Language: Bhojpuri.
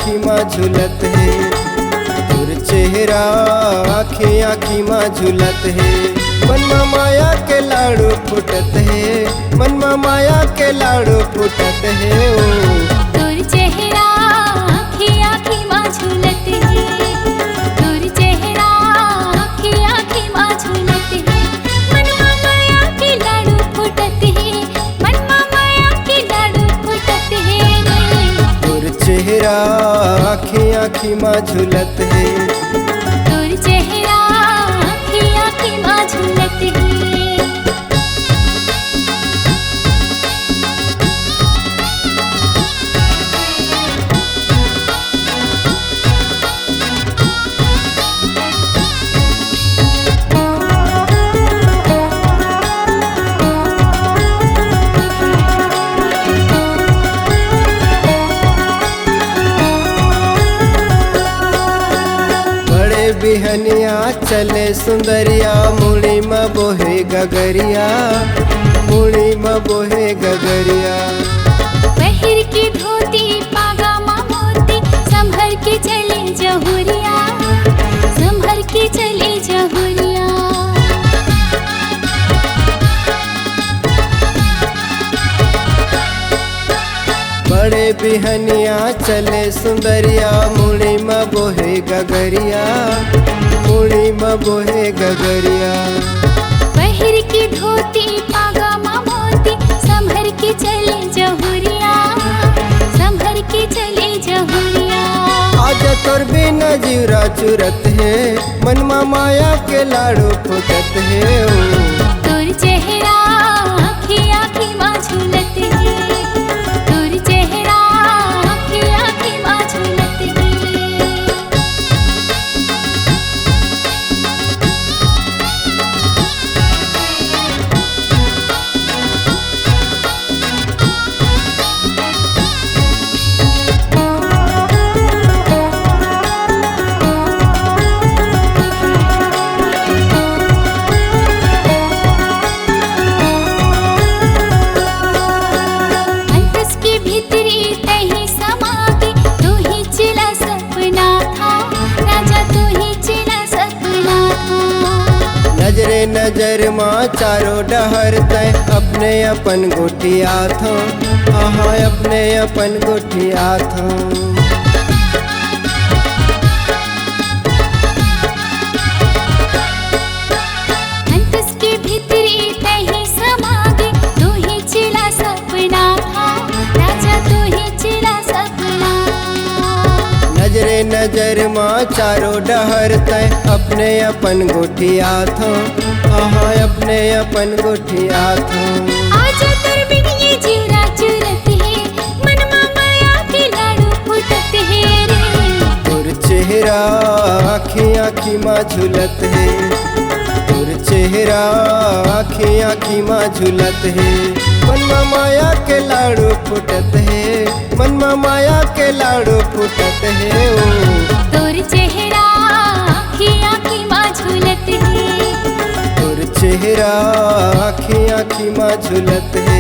आँखी माँ झूलत है, तोर चेहरा आँखी आँखी माँ झूलत है। मन में माया के लाडू फुटत है, मन में माया के लाडू फुटत है। तोर चेहरा आँखी आँखी माँ झूलत है, तोर चेहरा आँखी आँखी माँ झूलत है। मन में माया के लाडू फुटत है, मन में माया के लाडू फुटत है। तोर चेहरा आँखी आँखी माँ झूलत है, तोर चेहरा आँखी आँखी माँ झूलत है। बिहनिया चले सुंदरिया, मुड़ी में बोहे गगरिया, मुड़ी में बोहे गगरिया। पहिर की धोती पागा माँ मोती, संभर के चले जहुरिया, संभर के चले जहुरिया। बड़े बिहनिया चले सुंदरिया, मुड़ी में बोहे गगरिया, मुड़ी में बोहे गगरिया। पहिर की धोती पागा माँ मोती, संभर के चले जहुरिया, संभर के चले जहुरिया। आज तोर बिना जीवरा चुरत है, मन में माया के लाडू फुटत है। तोर चेहरा आँखी आँखी माँ झूलत है, तोर चेहरा आँखी आँखी माँ झूलत है। अंतस के भीतरी तही समा के, तू ही चिला सपना था राजा, तू ही चिला सपना था। नजरे नजर माँ चारों डहर तय, अपने अपन गोटिया थो, हाँ अपने अपन गोटिया थो। अंतस के भीतरी तही समा के, तू ही चिला सपना था राजा, तू ही चिला सपना था। नजरे नजर माँ चारों डहर तय, अपने अपन गोटिया थो, हाँ अपने अपन गोटिया थो। आजा तोर बिन ये जीवरा चुरत है, मन में माया के लाडू फुटत है रे। तोर चेहरा आँखी आँखी माँ झूलत है, तोर चेहरा आँखी आँखी माँ झूलत है। मन में माया के लाडू फुटत है, मन में माया के लाडू फुटत है। तोर चेहरा आँखी आँखी माँ झूलत है, तोर चेहरा आँखी आँखी माँ झूलत है।